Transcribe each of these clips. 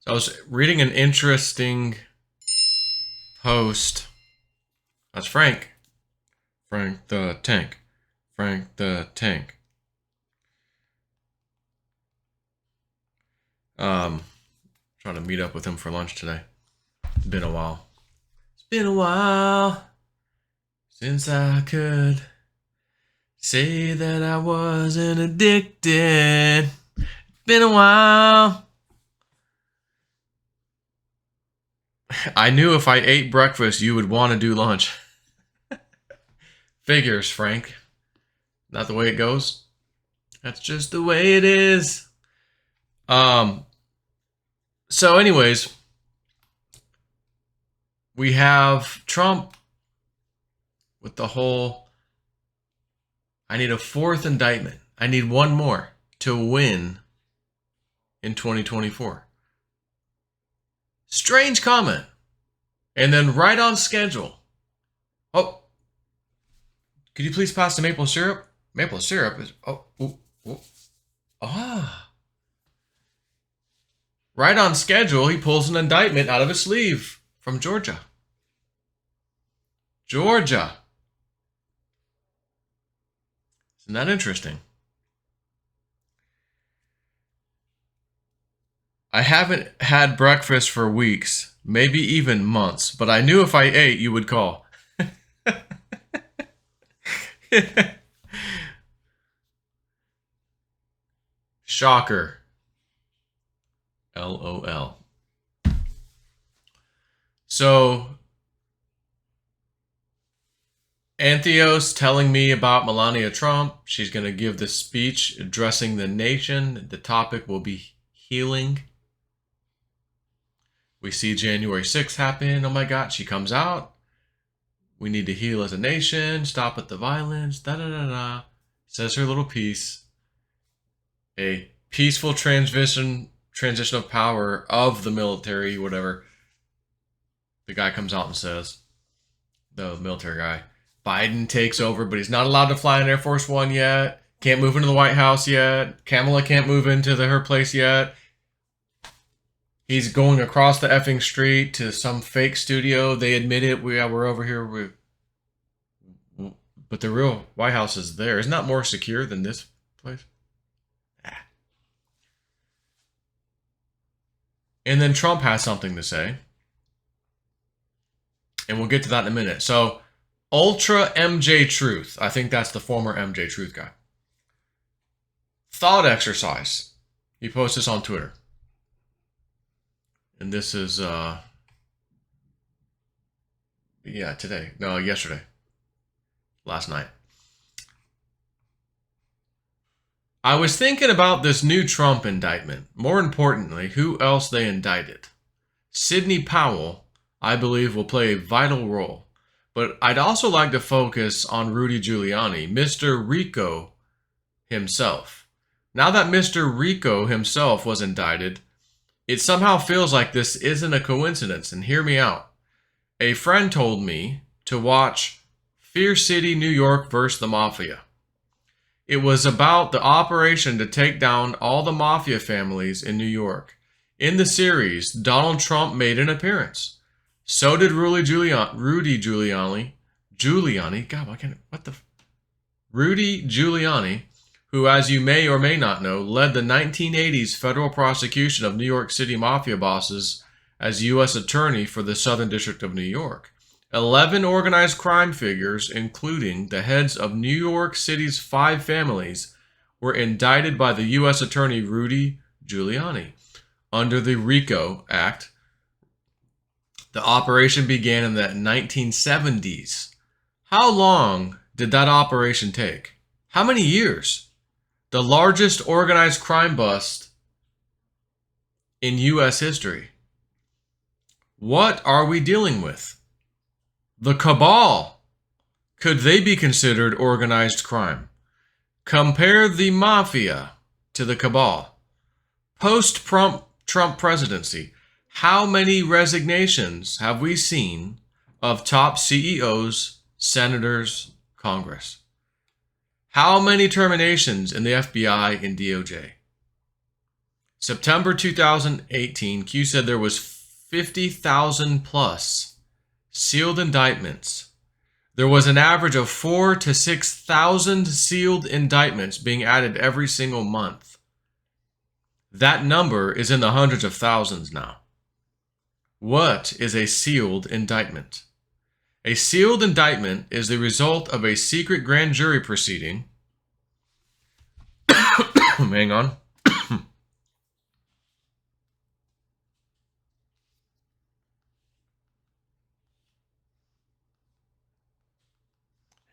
I was reading an interesting post. That's Frank. Frank the Tank. Frank the Tank. Trying to meet up with him for lunch today. It's been a while. It's been a while since I could say that I wasn't addicted. It's been a while. I knew if I ate breakfast, you would want to do lunch. Figures, Frank. Not the way it goes. That's just the way it is. So anyways, we have Trump with the whole, I need a fourth indictment. I need one more to win in 2024. Strange comment. And then right on schedule. Oh, could you please pass the maple syrup? Maple syrup is, right on schedule, he pulls an indictment out of his sleeve from Georgia. Georgia. Isn't that interesting? I haven't had breakfast for weeks, maybe even months, but I knew if I ate, you would call. Shocker. LOL. So, Antheos telling me about Melania Trump. She's going to give this speech addressing the nation. The topic will be healing. We see January 6th happen. Oh my God, she comes out. We need to heal as a nation. Stop with the violence. Da-da-da-da. Says her little piece. A peaceful transition of power of the military, whatever. The guy comes out and says, the military guy, Biden takes over, but he's not allowed to fly in Air Force One yet. Can't move into the White House yet. Kamala can't move into her place yet. He's going across the effing street to some fake studio. They admit it. We're over here. But the real White House is there. Isn't that more secure than this place? And then Trump has something to say. And we'll get to that in a minute. So, Ultra MJ Truth. I think that's the former MJ Truth guy. Thought exercise. He posted this on Twitter. And this is, today. No, yesterday. Last night. I was thinking about this new Trump indictment. More importantly, who else they indicted. Sidney Powell, I believe, will play a vital role. But I'd also like to focus on Rudy Giuliani, Mr. Rico himself. Now that Mr. Rico himself was indicted, it somehow feels like this isn't a coincidence, and hear me out. A friend told me to watch Fear City, New York vs. the Mafia. It was about the operation to take down all the mafia families in New York. In the series, Donald Trump made an appearance. So did Rudy Giuliani. Rudy Giuliani, who, as you may or may not know, led the 1980s federal prosecution of New York City mafia bosses as U.S. Attorney for the Southern District of New York. 11 organized crime figures, including the heads of New York City's 5 families, were indicted by the U.S. Attorney Rudy Giuliani. Under the RICO Act, the operation began in the 1970s. How long did that operation take? How many years? The largest organized crime bust in U.S. history. What are we dealing with? The cabal. Could they be considered organized crime? Compare the mafia to the cabal. Post-Trump presidency, how many resignations have we seen of top CEOs, senators, Congress? How many terminations in the FBI and DOJ? September 2018, Q said there was 50,000 plus sealed indictments. There was an average of 4,000 to 6,000 sealed indictments being added every single month. That number is in the hundreds of thousands now. What is a sealed indictment? A sealed indictment is the result of a secret grand jury proceeding. Hang on.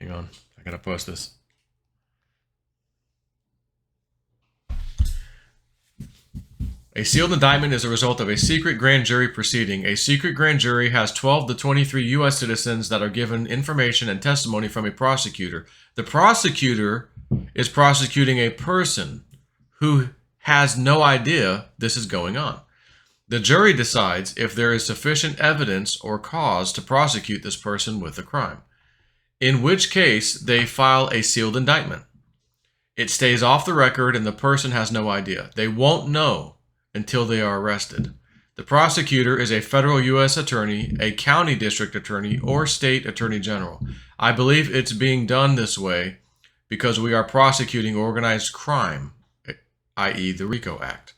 Hang on. I gotta post this. A sealed indictment is a result of a secret grand jury proceeding. A secret grand jury has 12 to 23 U.S. citizens that are given information and testimony from a prosecutor. The prosecutor is prosecuting a person who has no idea this is going on. The jury decides if there is sufficient evidence or cause to prosecute this person with a crime, in which case they file a sealed indictment. It stays off the record and the person has no idea. They won't know until they are arrested. The prosecutor is a federal U.S. attorney, a county district attorney, or state attorney general. I believe it's being done this way because we are prosecuting organized crime, i.e. the RICO Act.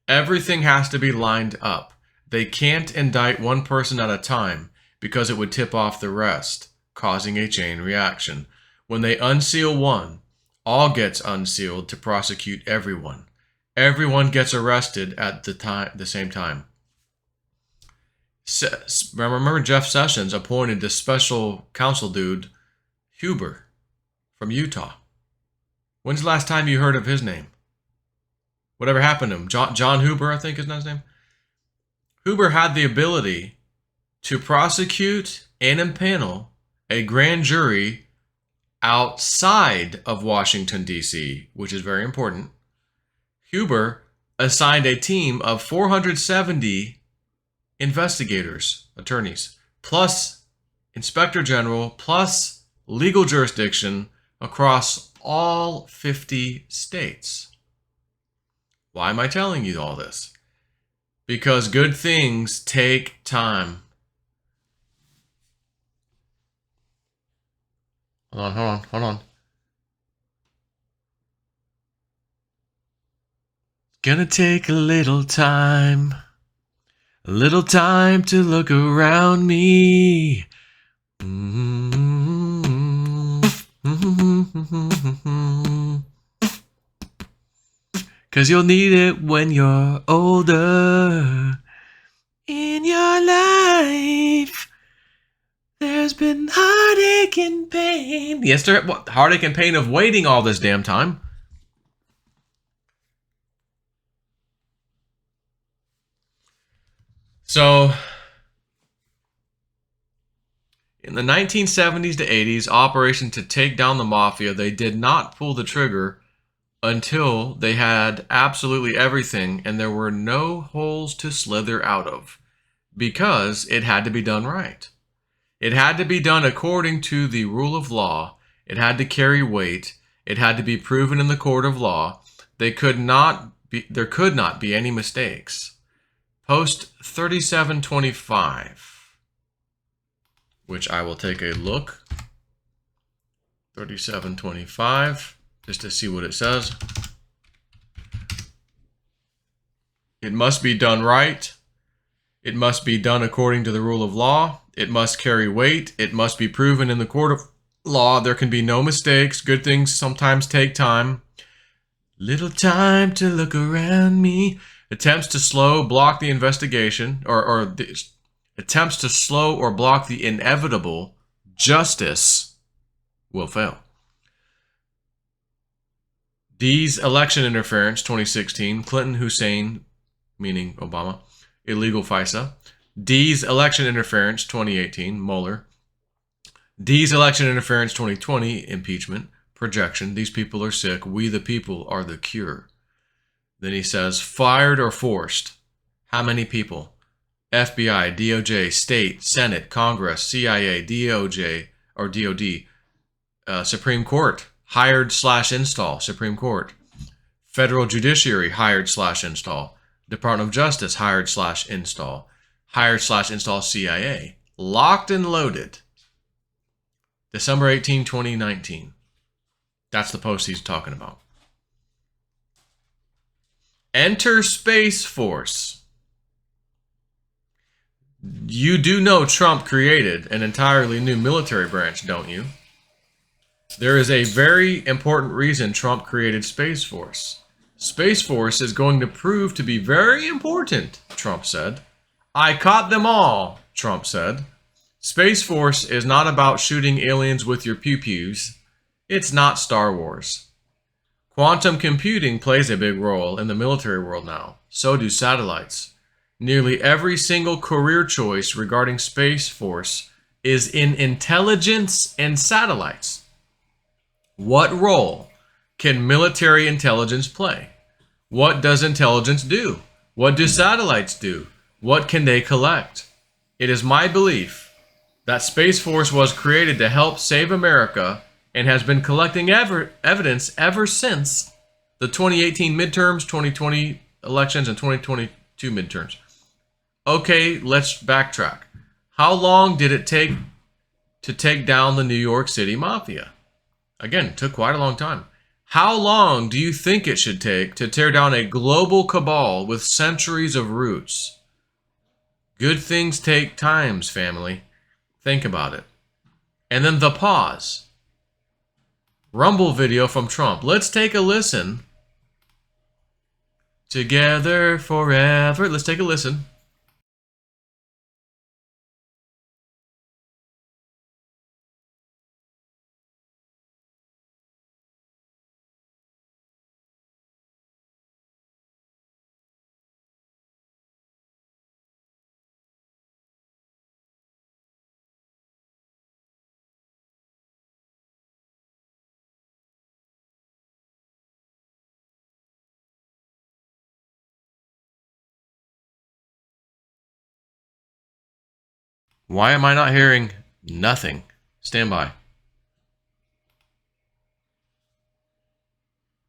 Everything has to be lined up. They can't indict one person at a time because it would tip off the rest, causing a chain reaction. When they unseal one, all gets unsealed to prosecute everyone. Everyone gets arrested at the same time. Remember Jeff Sessions appointed this special counsel dude, Huber, from Utah. When's the last time you heard of his name? Whatever happened to him? John Huber, I think is his name. Huber had the ability to prosecute and impanel a grand jury outside of Washington, D.C., which is very important. Huber assigned a team of 470 investigators, attorneys, plus inspector general, plus legal jurisdiction across all 50 states. Why am I telling you all this? Because good things take time. Hold on. Gonna take a little time to look around me. Cause you'll need it when you're older. In your life, there's been heartache and pain. Yes, there. What heartache and pain of waiting all this damn time? So, in the 1970s to 80s, operation to take down the mafia, they did not pull the trigger until they had absolutely everything and there were no holes to slither out of, because it had to be done right. It had to be done according to the rule of law. It had to carry weight. It had to be proven in the court of law. There could not be any mistakes. Post 3725, which I will take a look. 3725, just to see what it says. It must be done right. It must be done according to the rule of law. It must carry weight. It must be proven in the court of law. There can be no mistakes. Good things sometimes take time. Little time to look around me. Attempts to slow, block the investigation, attempts to slow or block the inevitable justice will fail. D's election interference 2016, Clinton, Hussein, meaning Obama, illegal FISA. D's election interference 2018, Mueller. D's election interference 2020, impeachment, projection. These people are sick. We the people are the cure. Then he says, fired or forced. How many people? FBI, DOJ, state, Senate, Congress, CIA, DOJ, or DOD, Supreme Court, hired / install, Supreme Court. Federal Judiciary hired/install. Department of Justice hired/install. Hired/install CIA. Locked and loaded. December 18, 2019. That's the post he's talking about. Enter Space Force. You do know Trump created an entirely new military branch, don't you? There is a very important reason Trump created Space Force. Space Force is going to prove to be very important, Trump said. I caught them all, Trump said. Space Force is not about shooting aliens with your pew-pews. It's not Star Wars. Quantum computing plays a big role in the military world now. So do satellites. Nearly every single career choice regarding Space Force is in intelligence and satellites. What role can military intelligence play? What does intelligence do? What do satellites do? What can they collect? It is my belief that Space Force was created to help save America and has been collecting evidence ever since the 2018 midterms, 2020 elections, and 2022 midterms. Okay, let's backtrack. How long did it take to take down the New York City Mafia? Again, it took quite a long time. How long do you think it should take to tear down a global cabal with centuries of roots? Good things take times, family. Think about it. And then the pause. Rumble video from Trump. Let's take a listen. Together forever. Let's take a listen. Why am I not hearing nothing? Stand by.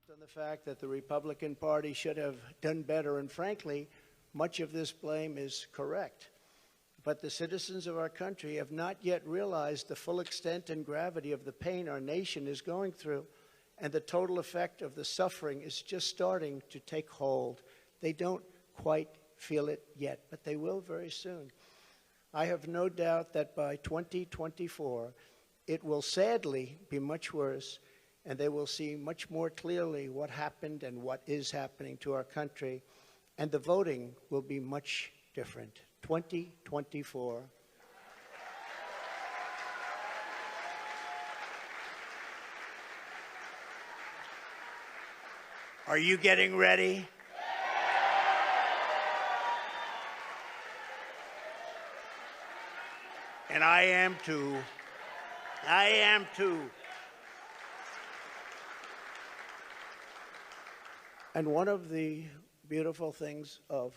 On the fact that the Republican Party should have done better, and frankly, much of this blame is correct. But the citizens of our country have not yet realized the full extent and gravity of the pain our nation is going through, and the total effect of the suffering is just starting to take hold. They don't quite feel it yet, but they will very soon. I have no doubt that by 2024, it will sadly be much worse, and they will see much more clearly what happened and what is happening to our country, and the voting will be much different. 2024. Are you getting ready? And I am too. I am too. And one of the beautiful things of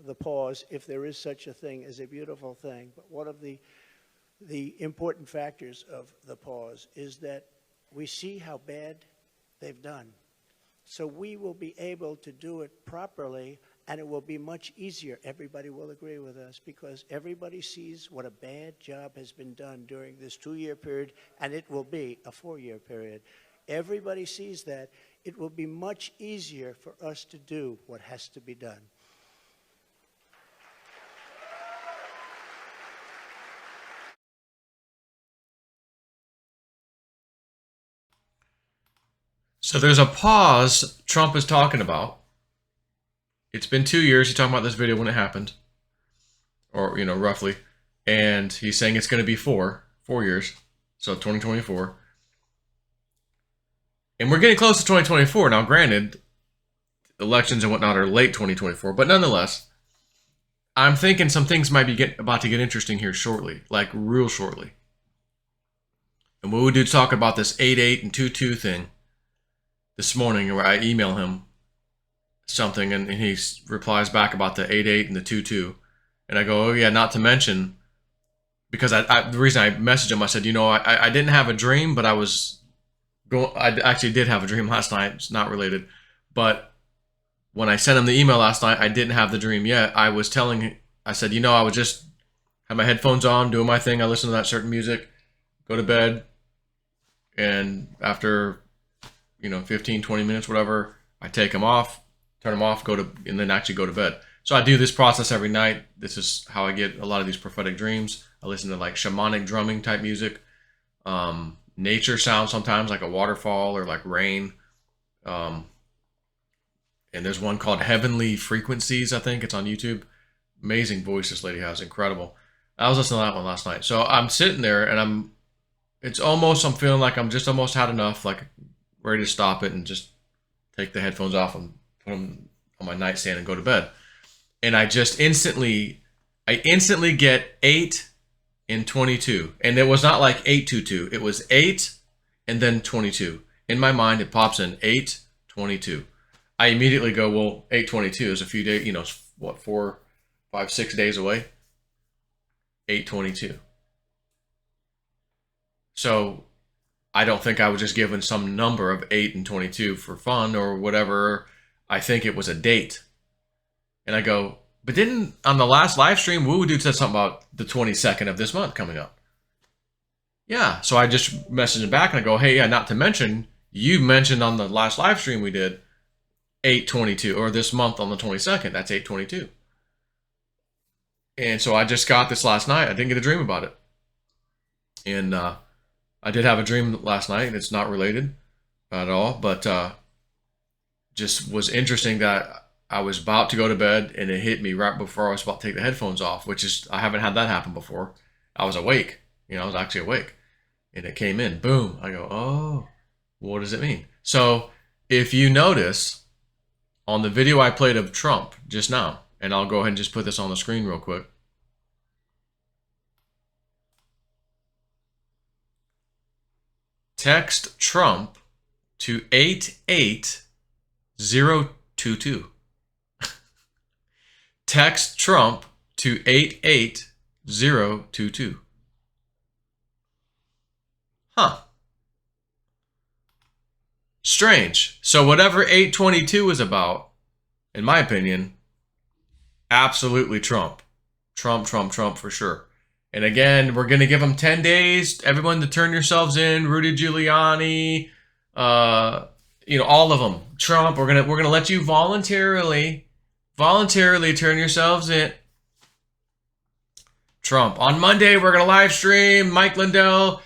the pause, if there is such a thing as a beautiful thing, but one of the important factors of the pause is that we see how bad they've done. So we will be able to do it properly, and it will be much easier. Everybody will agree with us because everybody sees what a bad job has been done during this 2-year period, and it will be a 4-year period. Everybody sees that. It will be much easier for us to do what has to be done. So there's a pause Trump is talking about. It's been 2 years. He's talking about this video when it happened, or, you know, roughly. And he's saying it's going to be 4 years. So 2024. And we're getting close to 2024. Now, granted, elections and whatnot are late 2024. But nonetheless, I'm thinking some things might be about to get interesting here shortly. Like, real shortly. And what we do talk about this 8-8 and 2-2 thing this morning, where I email him something and he replies back about the 8-8 and the 2-2. And I go, oh yeah, not to mention, because the reason I messaged him, I said, you know, I didn't have a dream, but I actually did have a dream last night. It's not related, but when I sent him the email last night, I didn't have the dream yet. I said, I would just have my headphones on, doing my thing. I listen to that certain music, go to bed, and after 15, 20 minutes, whatever, I take them off, turn them off, and then actually go to bed. So I do this process every night. This is how I get a lot of these prophetic dreams. I listen to like shamanic drumming type music, nature sounds sometimes like a waterfall or like rain. And there's one called Heavenly Frequencies, I think. It's on YouTube. Amazing voice this lady has, incredible. I was listening to that one last night. So I'm sitting there and I'm feeling like I'm just almost had enough, like ready to stop it and just take the headphones off and put them on my nightstand and go to bed. And I instantly get 8 and 22. And it was not like 822. It was 8 and then 22. In my mind, it pops in 822. I immediately go, well, 822 is a few days, what, 4, 5, 6 days away? 822. So I don't think I was just given some number of 8 and 22 for fun or whatever. I think it was a date. And I go, but didn't on the last live stream, Woo Dude said something about the 22nd of this month coming up. Yeah. So I just messaged him back and I go, hey, yeah, not to mention, you mentioned on the last live stream we did 822, or this month on the 22nd, that's 822. And so I just got this last night. I didn't get a dream about it. And I did have a dream last night, and it's not related at all, but just was interesting that I was about to go to bed and it hit me right before I was about to take the headphones off, which is, I haven't had that happen before. I was awake, I was actually awake, and it came in, boom. I go, oh, what does it mean? So if you notice on the video I played of Trump just now, and I'll go ahead and just put this on the screen real quick. Text Trump to 88022. Text Trump to 88022. Huh. Strange. So whatever 822 is about, in my opinion, absolutely Trump. Trump for sure. And again, we're going to give them 10 days, everyone, to turn yourselves in. Rudy Giuliani, all of them. Trump, we're going to let you voluntarily turn yourselves in. Trump. On Monday, we're going to live stream. Mike Lindell,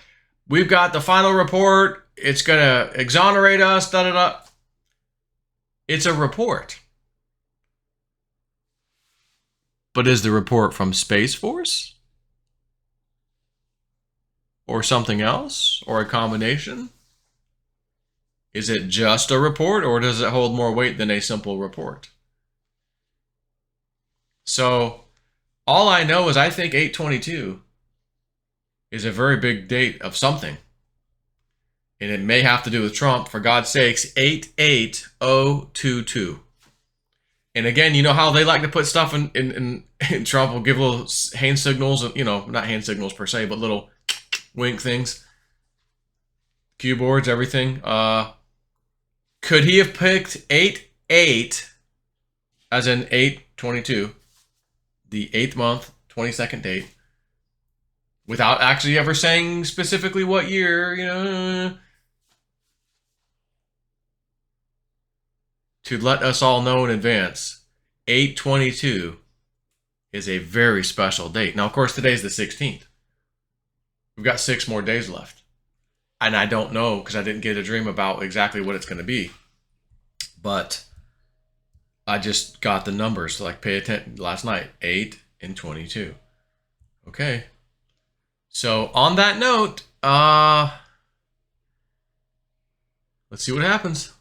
we've got the final report. It's going to exonerate us. It's a report. But is the report from Space Force? Or something else? Or a combination? Is it just a report, or does it hold more weight than a simple report? So, all I know is I think 822 is a very big date of something. And it may have to do with Trump. For God's sakes, 88022. And again, you know how they like to put stuff in Trump will give little hand signals, not hand signals per se, but little wink things. Keyboards, everything. Could he have picked 88 as in 822, the 8th month, 22nd date, without actually ever saying specifically what year, to let us all know in advance, 822 is a very special date. Now, of course, today's the 16th. We've got 6 more days left. And I don't know, because I didn't get a dream about exactly what it's going to be. But I just got the numbers to pay attention last night, 8 and 22. Okay. So on that note, let's see what happens.